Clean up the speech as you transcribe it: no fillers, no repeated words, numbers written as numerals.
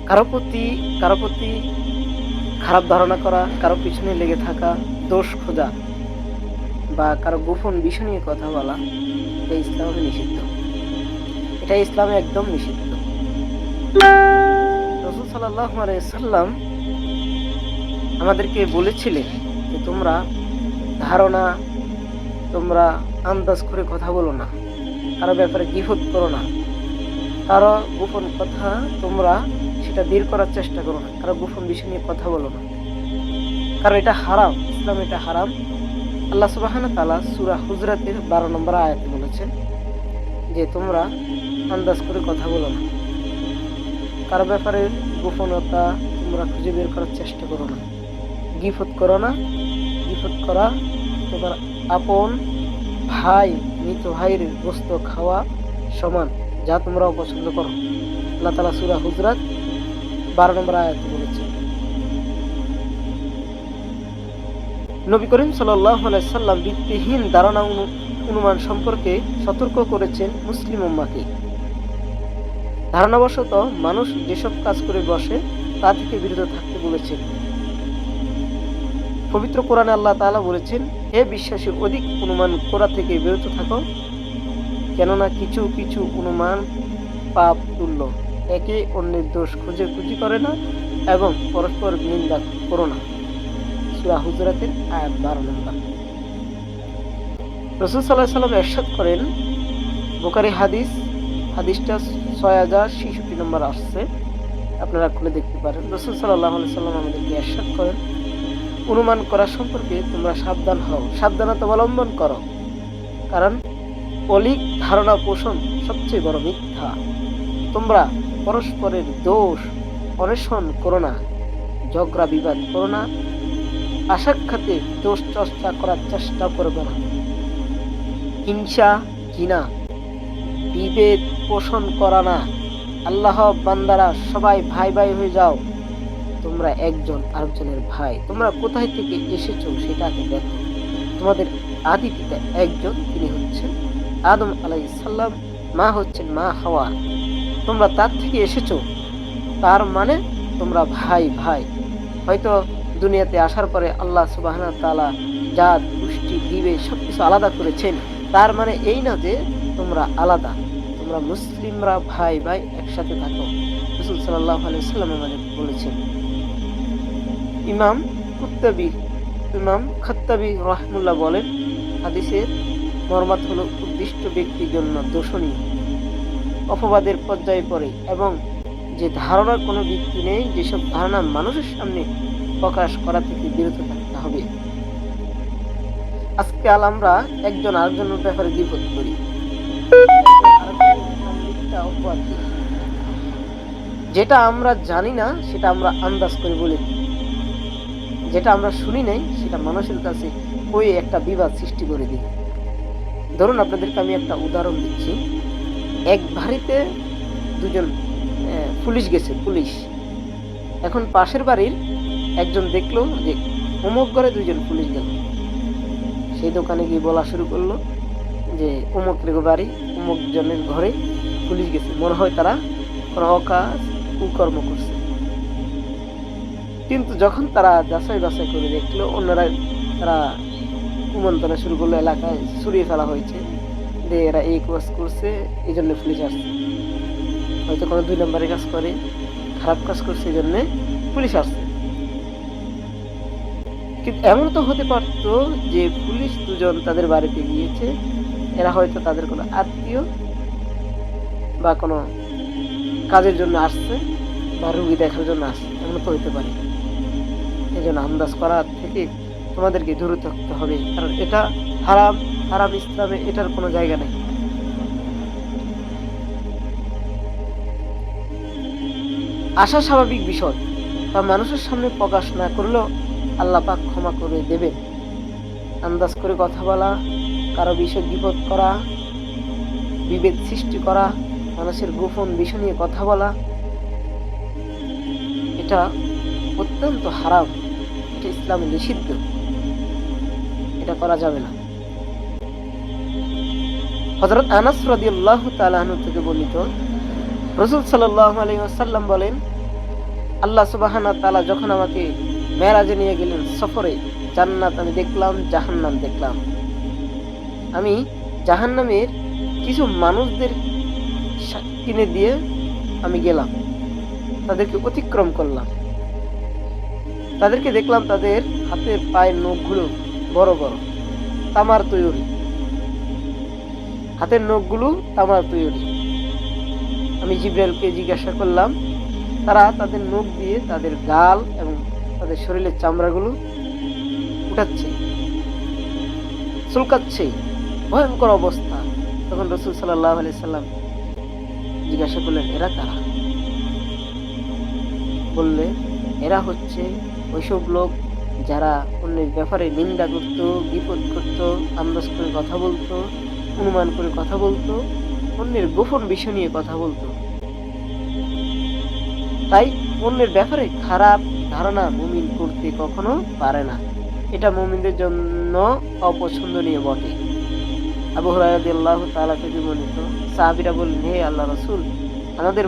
কারো প্রতি খারাপ ধারণা করা, কারো পিছনে লেগে থাকা, দোষ খোঁজা বা কারো গোপন বিষয় নিয়ে কথা বলা, এটা ইসলামে নিষিদ্ধ। এটা ইসলামে একদম নিষিদ্ধ। রাসূল সাল্লাল্লাহু আলাইহি সাল্লাম আমাদেরকে বলেছিলেন যে তোমরা আন্দাজ করে কথা বলো না, কারো ব্যাপারে গীবত করো না, কারো গোপন কথা তোমরা সেটা বের করার চেষ্টা করো না, কারো গোপন বিষয় নিয়ে কথা বলো না, কারণ এটা হারাম। ইসলাম এটা হারাম। আল্লাহ সুবহানাহু ওয়া তাআলা সূরা হুজরাতের 12 নম্বর আয়াতে বলেছেন যে তোমরা আন্দাজ করে কথা বলো না, কারো ব্যাপারে গোপনতা তোমরা খুঁজে বের করার চেষ্টা করো না, গীবত করো না। গীবত করা তোমার আপন ভাই, মৃত ভাইয়ের গোশত খাওয়া সমান, যা তোমরা অপছন্দ করো। আল্লাহ তাআলা সূরা হুজরাত 12 নম্বর আয়াতে বলেছেন। নবী করিম সাল্লাল্লাহু আলাইহি সাল্লাম ভিত্তিহীন ধারণা অনুমান সম্পর্কে সতর্ক করেছেন মুসলিম উম্মাহকে। ধারণাবশত মানুষ যেসব কাজ করে বসে তা থেকে বিরত থাকতে বলেছেন। পবিত্র কোরআনে আল্লাহ তাআলা বলেছেন, হে বিশ্বাসী, অধিক অনুমান করা থেকে বিরত থাকো, কেননা কিছু কিছু অনুমান পাপ তুল্য। একে অন্যের দোষ খুঁজি করে না এবং পরস্পর নিন্দা করো না। সূরা হুজরাতের আয়াত 12 নম্বর। রাসূল সাল্লাল্লাহু আলাইহি সাল্লাম ইরশাদ করেন, বুখারী হাদিসটা 6066 নম্বর আসছে, আপনারা খুলে দেখতে পারেন। রাসূল সাল্লাল্লাহু আলাইহি সাল্লাম আমাদেরকে ইরশাদ করেন, অনুমান করা সম্পর্কে তোমরা সাবধান হও, সাবধানতা অবলম্বন করো, কারণ অলীক ধারণা পোষণ সবচেয়ে বড় মিথ্যা। তোমরা পরস্পরের দোষ অন্বেষণ করো না, ঝগড়া বিবাদ করো না, আসাক্ষাতে দোষ চর্চা করার চেষ্টা করবে না, হিংসা ঘৃণা বিভেদ পোষণ করা না। আল্লাহ বান্দারা সবাই ভাই ভাই হয়ে যাও, তোমরা একজন আরেকজনের ভাই। তোমরা কোথায় থেকে এসেছো সেটাকে দেখো। তোমাদের আদি পিতা একজন, তিনি হচ্ছেন আদম আলাইহিস সালাম, মা হচ্ছেন মা হাওয়া। তোমরা তার থেকে এসেছো, তার মানে তোমরা ভাই ভাই। হয়তো দুনিয়াতে আসার পরে আল্লাহ সুবহানাহু ওয়া তাআলা জাত গোষ্ঠী বিভেদ সবকিছু আলাদা করেছেন, তার মানে এই না যে তোমরা আলাদা। তোমরা মুসলিমরা ভাই ভাই একসাথে থাকো। রাসূল সাল্লাল্লাহু আলাইহি ওয়াসাল্লাম আমাদের বলেছেন। ইমাম খাত্তাবী রাহিমাহুল্লাহ বলেন, হাদিসের মর্মার্থ হলো উদ্দিষ্ট ব্যক্তির জন্য দোষণীয়, অপবাদের পর্যায়ে পড়ে এবং যে ধারণার কোনো ভিত্তি নেই, যেসব ধারণা মানুষের সামনে প্রকাশ করা থেকে বিরত থাকতে হবে। আজকাল আমরা একজন আরেকজনের ব্যাপারে গীবত করি, যেটা আমরা জানি না সেটা আমরা আন্দাজ করে বলে দিই, যেটা আমরা শুনি নাই সেটা মানুষের কাছে ওই একটা বিবাদ সৃষ্টি করে দিই। ধরুন আপনাদেরকে আমি একটা উদাহরণ দিচ্ছি। এক বাড়িতে দুজন পুলিশ গেছে, পুলিশ এখন পাশের বাড়ির একজন দেখলো যে অমুক ঘরে দুইজন পুলিশ গেল, সেই দোকানে গিয়ে বলা শুরু করলো যে অমুকের বাড়ি অমুক জনের ঘরে পুলিশ গেছে, মনে হয় তারা কোনো অকাজ কুকর্ম করছে। কিন্তু যখন তারা যাচাই বাছাই করে দেখলো, অন্যরা তারা কুমন্ত্রণা শুরু করলো, এলাকায় ছড়িয়ে ফেলা হয়েছে যে এরা এই কাজ করছে, এই জন্য পুলিশ আসছে। হয়তো কোনো 2 নম্বরের কাজ করে, খারাপ কাজ করছে, এই জন্য পুলিশ আসছে। কিন্তু এমন তো হতে পারতো যে পুলিশ দুজন তাদের বাড়িতে গিয়েছে, এরা হয়তো তাদের কোনো আত্মীয় বা কোনো কাজের জন্য আসছে বা রুগী দেখার জন্য আসছে, এমন তো হইতে পারে। এই জন্য আন্দাজ করা থেকে তোমাদেরকে দূরে থাকতে হবে, কারণ এটা হারাম। ইসলামে এটার কোনো জায়গা নেই। আশা স্বাভাবিক বিষয়, তা মানুষের সামনে প্রকাশ না করলেও আল্লাহ পাক ক্ষমা করে দেবেন। আন্দাজ করে কথা বলা, কারো বিষয় গীবত করা, বিভেদ সৃষ্টি করা, মানুষের গোপন বিষয় নিয়ে কথা বলা, এটা অত্যন্ত হারাম। এটা ইসলামে নিষিদ্ধ, এটা করা যাবে না। হযরত আনাস রাদিয়াল্লাহু তাআলা আনহু থেকে বর্ণিত, রাসূল সাল্লাল্লাহু আলাইহি ওয়াসাল্লাম বলেন, আল্লাহ সুবহানাহু ওয়া তাআলা যখন আমাকে মেরাজে নিয়ে গেলেন সফরে, জান্নাত আমি দেখলাম, জাহান্নাম দেখলাম। আমি জাহান্নামের কিছু মানুষদের কিনে দিয়ে আমি গেলাম, তাদেরকে অতিক্রম করলাম। তাদেরকে দেখলাম তাদের হাতের পায়ের নখগুলো বড় বড়, তামার তৈরি। হাতের নখগুলো তামার তৈরি। আমি জিবরাইলকে জিজ্ঞাসা করলাম, তারা তাদের নখ দিয়ে তাদের গাল এবং তাদের শরীরের চামড়াগুলো উঠাচ্ছে, চুলকাচ্ছে, ভয়ঙ্কর অবস্থা। তখন রাসূল সাল্লাল্লাহু আলাইহি সাল্লাম জিজ্ঞাসা করলেন, এরা কারা? বললে, এরা হচ্ছে ওইসব লোক যারা অন্যের ব্যাপারে নিন্দা করত, বিপদ করত, আন্দাজ করে কথা বলতো, অনুমান করে কথা বলতো, অন্যের গোপন বিষয় নিয়ে কথা বলতো। তাই অন্যের ব্যাপারে খারাপ ধারণা মুমিন করতে কখনো পারে না। এটা মুমিনদের জন্য অপছন্দনীয় বটে। আবু হুরায়রা রাদিয়াল্লাহু তাআলা থেকে বর্ণিত, সাহাবীরা বললেন, হে আল্লাহর রাসূল, আমাদের